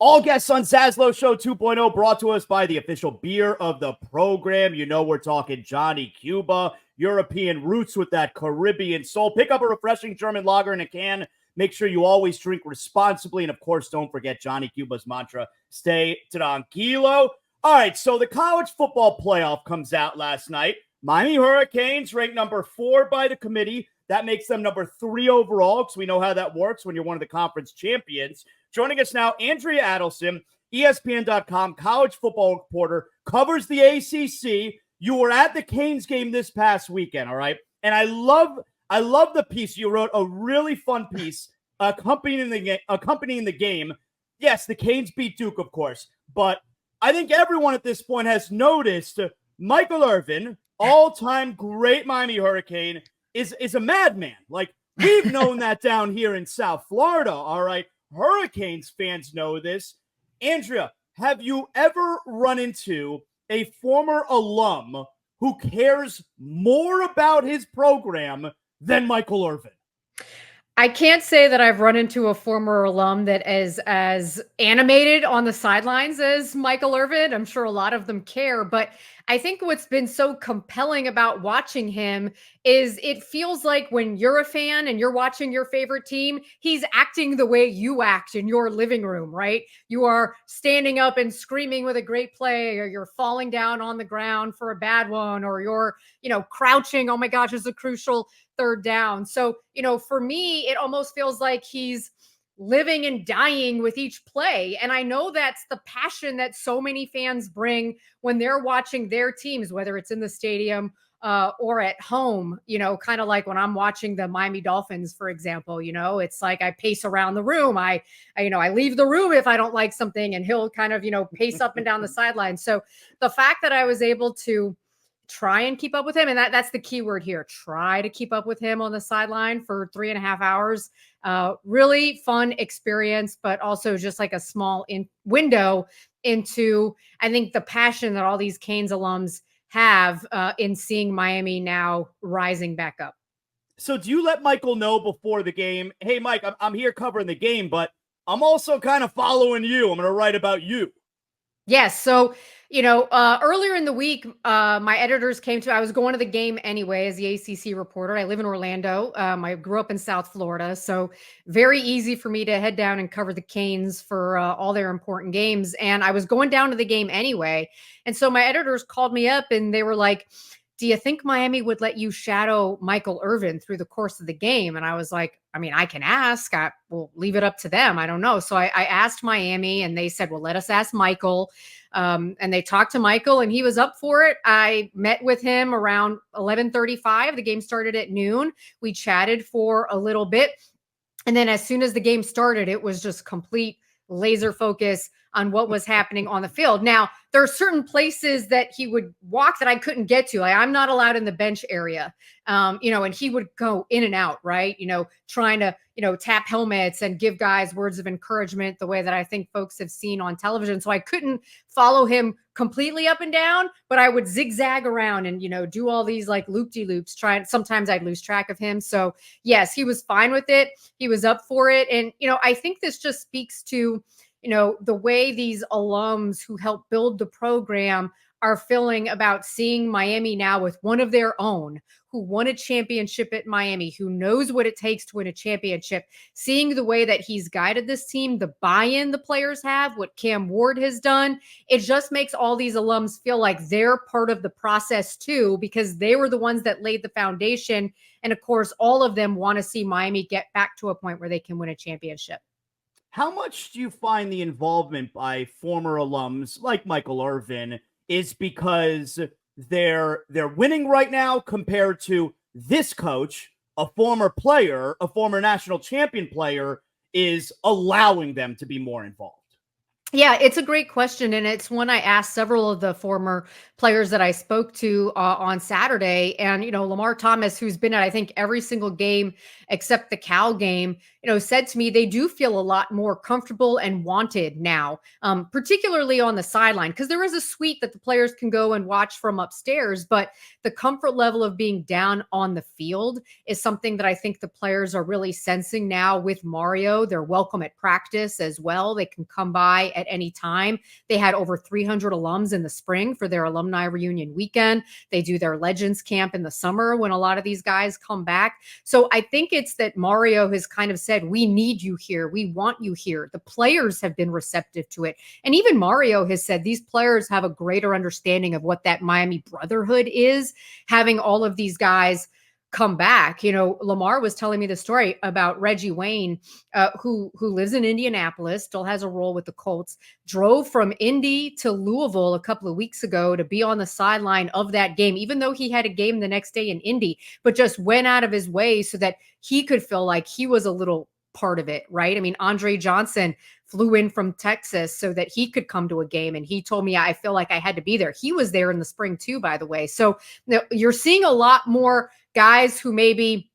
All guests on ZASLOW Show 2.0 brought to us by the official beer of the program. You know we're talking Johnny Cuba, European roots with that Caribbean soul. Pick up a refreshing German lager in a can. Make sure you always drink responsibly. And, of course, don't forget Johnny Cuba's mantra, stay tranquilo. All right, so the college football playoff comes out last night. Miami Hurricanes ranked number 4 by the committee. That makes them number 3 overall because we know how that works when you're one of the conference champions. Joining us now, Andrea Adelson, ESPN.com, college football reporter, covers the ACC. You were at the Canes game this past weekend, all right? And I love the piece. You wrote a really fun piece accompanying the game. Yes, the Canes beat Duke, of course, but I think everyone at this point has noticed Michael Irvin, all-time great Miami Hurricane, is a madman. Like, we've known that down here in South Florida, all right? Hurricanes fans know this. Andrea, have you ever run into a former alum who cares more about his program than Michael Irvin? I can't say that I've run into a former alum that is as animated on the sidelines as Michael Irvin. I'm sure a lot of them care, but I think what's been so compelling about watching him is it feels like when you're a fan and you're watching your favorite team, he's acting the way you act in your living room, right? You are standing up and screaming with a great play, or you're falling down on the ground for a bad one, or you're, crouching. Oh my gosh, it's a crucial third down. So, for me, it almost feels like he's living and dying with each play. And I know that's the passion that so many fans bring when they're watching their teams, whether it's in the stadium or at home, kind of like when I'm watching the Miami Dolphins, for example. It's like I pace around the room. I leave the room if I don't like something, and he'll kind of, pace up and down the sideline. So the fact that I was able to try and keep up with him, and that's the key word here, try to keep up with him on the sideline for 3.5 hours. Really fun experience, but also just like a small window into, I think, the passion that all these Canes alums have in seeing Miami now rising back up. So do you let Michael know before the game, hey, Mike, I'm here covering the game, but I'm also kind of following you. I'm going to write about you. Yes. So, earlier in the week, my editors came to, I was going to the game anyway as the ACC reporter. I live in Orlando. I grew up in South Florida. So very easy for me to head down and cover the Canes for all their important games. And I was going down to the game anyway. And so my editors called me up and they were like, do you think Miami would let you shadow Michael Irvin through the course of the game? And I was like, I can ask. We'll leave it up to them. I don't know. So I asked Miami and they said, well, let us ask Michael. And they talked to Michael and he was up for it. I met with him around 11:35. The game started at noon. We chatted for a little bit. And then as soon as the game started, it was just complete laser focus on what was happening on the field. Now, there are certain places that he would walk that I couldn't get to. Like, I'm not allowed in the bench area, and he would go in and out, right? Trying to, tap helmets and give guys words of encouragement the way that I think folks have seen on television. So I couldn't follow him completely up and down, but I would zigzag around and, do all these like loop-de-loops. Sometimes I'd lose track of him. So yes, he was fine with it. He was up for it. And, I think this just speaks to, the way these alums who helped build the program are feeling about seeing Miami now with one of their own who won a championship at Miami, who knows what it takes to win a championship, seeing the way that he's guided this team, the buy-in the players have, what Cam Ward has done. It just makes all these alums feel like they're part of the process too, because they were the ones that laid the foundation. And of course, all of them want to see Miami get back to a point where they can win a championship. How much do you find the involvement by former alums like Michael Irvin is because they're winning right now compared to this coach, a former player, a former national champion player, is allowing them to be more involved? Yeah, it's a great question. And it's one I asked several of the former players that I spoke to on Saturday. And, Lamar Thomas, who's been at, I think, every single game except the Cal game, said to me they do feel a lot more comfortable and wanted now, particularly on the sideline, because there is a suite that the players can go and watch from upstairs. But the comfort level of being down on the field is something that I think the players are really sensing now with Mario. They're welcome at practice as well. They can come by at any time. They had over 300 alums in the spring for their alumni reunion weekend. They do their Legends Camp in the summer when a lot of these guys come back. So I think it's that Mario has kind of said, we need you here. We want you here. The players have been receptive to it. And even Mario has said these players have a greater understanding of what that Miami brotherhood is, having all of these guys come back. Lamar was telling me the story about Reggie Wayne, who lives in Indianapolis, still has a role with the Colts, drove from Indy to Louisville a couple of weeks ago to be on the sideline of that game, even though he had a game the next day in Indy, but just went out of his way so that he could feel like he was a little part of it, right? I mean, Andre Johnson flew in from Texas so that he could come to a game. And he told me, I feel like I had to be there. He was there in the spring too, by the way. So you're seeing a lot more guys who maybe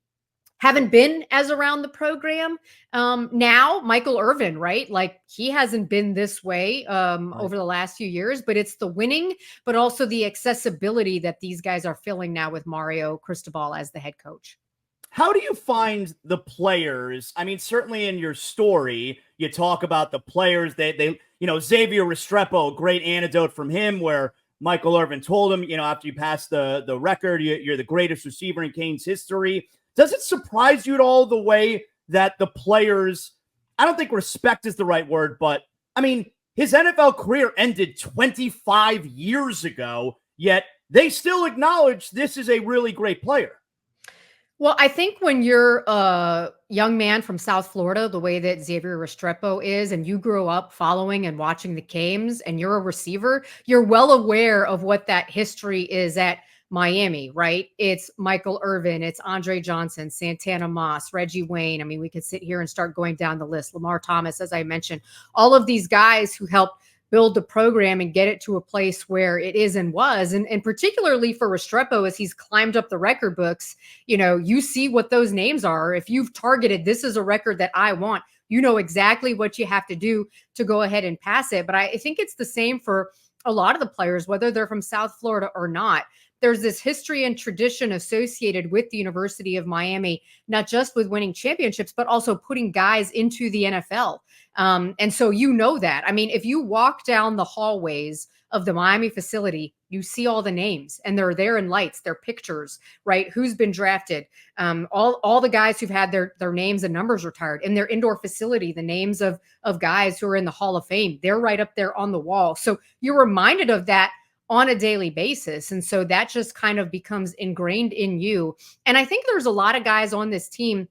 haven't been as around the program. Now, Michael Irvin, right? Like he hasn't been this way over the last few years, but it's the winning, but also the accessibility that these guys are feeling now with Mario Cristobal as the head coach. How do you find the players? I mean, certainly in your story, you talk about the players that Xavier Restrepo, great anecdote from him where Michael Irvin told him, after you pass the record, you're the greatest receiver in Canes history. Does it surprise you at all the way that the players, I don't think respect is the right word, but I mean, his NFL career ended 25 years ago, yet they still acknowledge this is a really great player. Well, I think when you're a young man from South Florida, the way that Xavier Restrepo is, and you grew up following and watching the games, and you're a receiver, you're well aware of what that history is at Miami, right? It's Michael Irvin, it's Andre Johnson, Santana Moss, Reggie Wayne. I mean, we could sit here and start going down the list. Lamar Thomas, as I mentioned, all of these guys who helped build the program and get it to a place where it is and was. And particularly for Restrepo, as he's climbed up the record books, you see what those names are. If you've targeted, this is a record that I want, you know exactly what you have to do to go ahead and pass it. But I think it's the same for a lot of the players, whether they're from South Florida or not. There's this history and tradition associated with the University of Miami, not just with winning championships, but also putting guys into the NFL. And so that. I mean, if you walk down the hallways of the Miami facility, you see all the names and they're there in lights, their pictures, right? Who's been drafted, all the guys who've had their names and numbers retired in their indoor facility, the names of guys who are in the Hall of Fame, they're right up there on the wall. So you're reminded of that on a daily basis. And so that just kind of becomes ingrained in you. And I think there's a lot of guys on this team.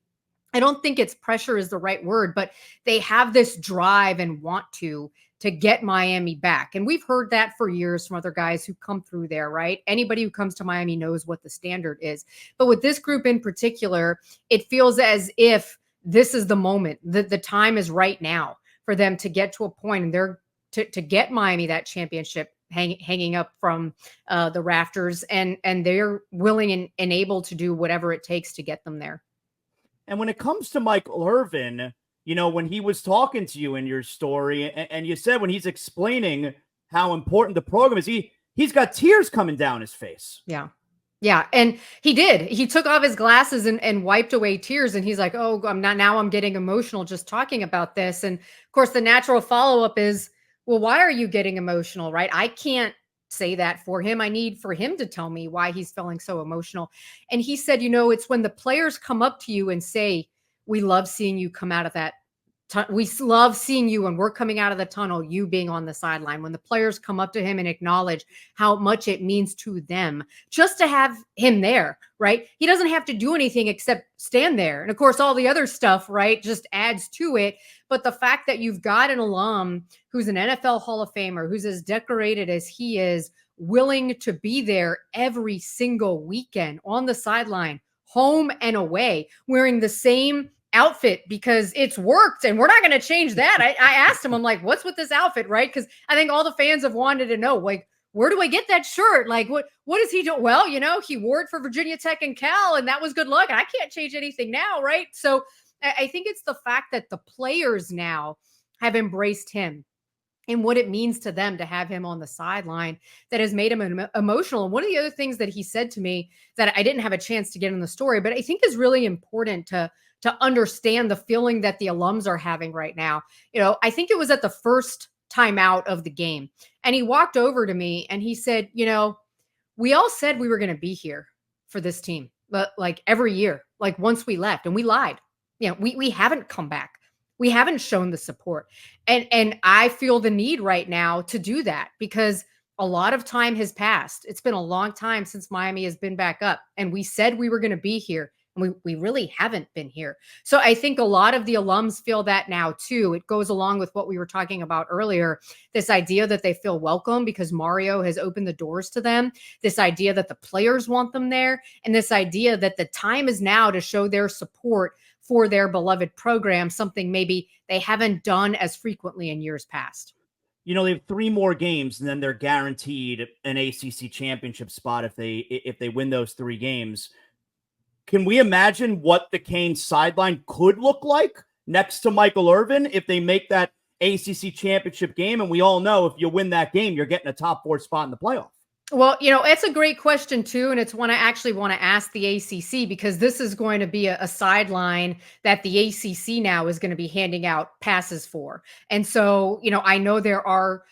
I don't think it's pressure is the right word, but they have this drive and want to get Miami back. And we've heard that for years from other guys who come through there, right? Anybody who comes to Miami knows what the standard is. But with this group in particular, it feels as if this is the moment, that the time is right now for them to get to a point and they're to get Miami that championship hanging up from the rafters, and they're willing and able to do whatever it takes to get them there. And when it comes to Michael Irvin, when he was talking to you in your story, and you said when he's explaining how important the program is, he's got tears coming down his face. Yeah. Yeah. And he did. He took off his glasses and wiped away tears. And he's like, oh, I'm getting emotional just talking about this. And of course, the natural follow-up is, well, why are you getting emotional, right? I can't say that for him. I need for him to tell me why he's feeling so emotional. And he said, it's when the players come up to you and say, we love seeing you come out of that. We love seeing you when we're coming out of the tunnel, you being on the sideline. When the players come up to him and acknowledge how much it means to them just to have him there, right? He doesn't have to do anything except stand there. And of course, all the other stuff, right, just adds to it. But the fact that you've got an alum who's an NFL Hall of Famer, who's as decorated as he is, willing to be there every single weekend on the sideline, home and away, wearing the same outfit because it's worked and we're not going to change that. I asked him, I'm like, what's with this outfit, right? Because I think all the fans have wanted to know, like, where do I get that shirt? Like, what does he do? Well, he wore it for Virginia Tech and Cal, and that was good luck. And I can't change anything now, right? So I think it's the fact that the players now have embraced him and what it means to them to have him on the sideline that has made him emotional. And one of the other things that he said to me that I didn't have a chance to get in the story, but I think is really important to understand the feeling that the alums are having right now. I think it was at the first timeout of the game. And he walked over to me and he said, we all said we were going to be here for this team, but like every year, like once we left, and we lied. We haven't come back. We haven't shown the support. And I feel the need right now to do that because a lot of time has passed. It's been a long time since Miami has been back up. And we said we were going to be here. And we really haven't been here. So I think a lot of the alums feel that now too. It goes along with what we were talking about earlier, this idea that they feel welcome because Mario has opened the doors to them, this idea that the players want them there, and this idea that the time is now to show their support for their beloved program, something maybe they haven't done as frequently in years past. They have 3 more games and then they're guaranteed an ACC championship spot if they win those 3 games. Can we imagine what the Canes sideline could look like next to Michael Irvin if they make that ACC championship game? And we all know if you win that game, you're getting a top 4 spot in the playoff. Well, it's a great question too. And it's one I actually want to ask the ACC because this is going to be a sideline that the ACC now is going to be handing out passes for. And so, I know there are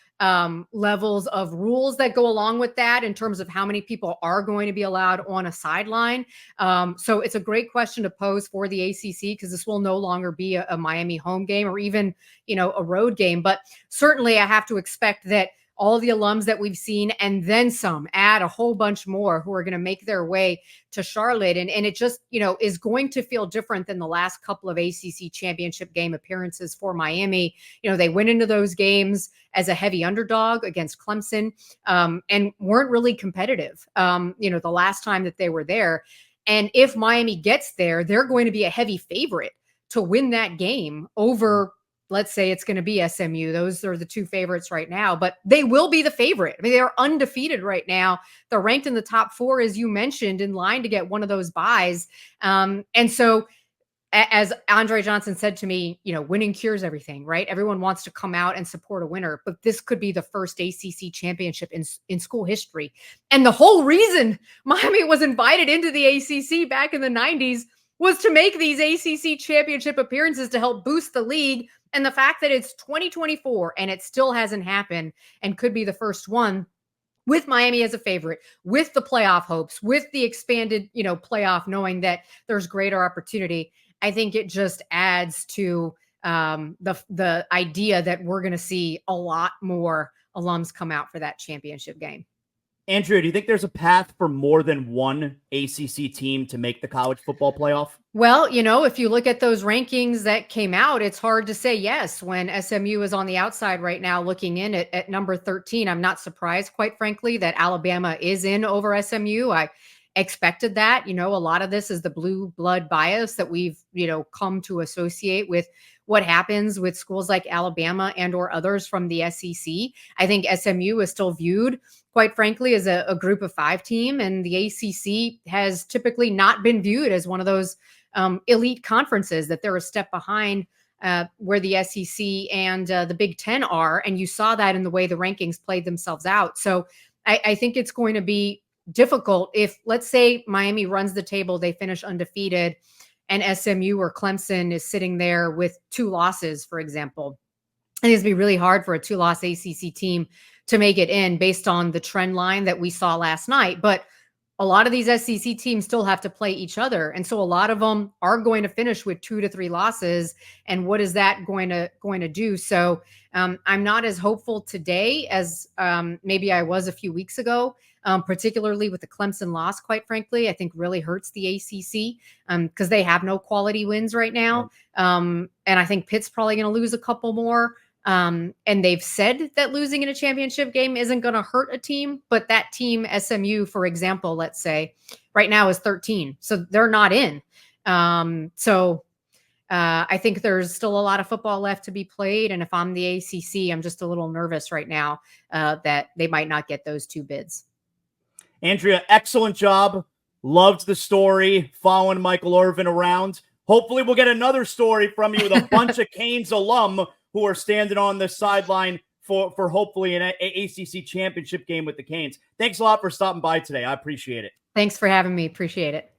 levels of rules that go along with that in terms of how many people are going to be allowed on a sideline. So it's a great question to pose for the ACC because this will no longer be a Miami home game or even, a road game. But certainly I have to expect that all the alums that we've seen and then some, add a whole bunch more who are going to make their way to Charlotte. And it just, is going to feel different than the last couple of ACC championship game appearances for Miami. They went into those games as a heavy underdog against Clemson and weren't really competitive, the last time that they were there. And if Miami gets there, they're going to be a heavy favorite to win that game over, let's say it's going to be SMU. Those are the 2 favorites right now, but they will be the favorite. I mean, they're undefeated right now. They're ranked in the top 4, as you mentioned, in line to get one of those buys. And so as Andre Johnson said to me, winning cures everything, right? Everyone wants to come out and support a winner, but this could be the first ACC championship in school history. And the whole reason Miami was invited into the ACC back in the 90s was to make these ACC championship appearances to help boost the league. And the fact that it's 2024 and it still hasn't happened and could be the first one with Miami as a favorite, with the playoff hopes, with the expanded, playoff, knowing that there's greater opportunity. I think it just adds to the idea that we're going to see a lot more alums come out for that championship game. Andrea, do you think there's a path for more than one ACC team to make the college football playoff? Well, if you look at those rankings that came out, it's hard to say yes when SMU is on the outside right now looking in at number 13. I'm not surprised, quite frankly, that Alabama is in over SMU. I expected that. A lot of this is the blue blood bias that we've, come to associate with what happens with schools like Alabama and or others from the SEC. I think SMU is still viewed, quite frankly, as a group of 5 team, and the ACC has typically not been viewed as one of those elite conferences, that they're a step behind where the SEC and the Big Ten are. And you saw that in the way the rankings played themselves out. So I think it's going to be difficult if, let's say, Miami runs the table, they finish undefeated, and SMU or Clemson is sitting there with 2 losses, for example. I think it's going to be really hard for a 2-loss ACC team to make it in based on the trend line that we saw last night. But a lot of these SEC teams still have to play each other. And so a lot of them are going to finish with 2 to 3 losses. And what is that going to do? So I'm not as hopeful today as maybe I was a few weeks ago, particularly with the Clemson loss, quite frankly. I think really hurts the ACC because they have no quality wins right now. And I think Pitt's probably going to lose a couple more. And they've said that losing in a championship game isn't going to hurt a team, but that team, SMU, for example, let's say right now is 13. So they're not in. So I think there's still a lot of football left to be played. And if I'm the ACC, I'm just a little nervous right now that they might not get those 2 bids. Andrea, excellent job. Loved the story following Michael Irvin around. Hopefully we'll get another story from you with a bunch of Canes alum who are standing on the sideline for hopefully an ACC championship game with the Canes. Thanks a lot for stopping by today. I appreciate it. Thanks for having me. Appreciate it.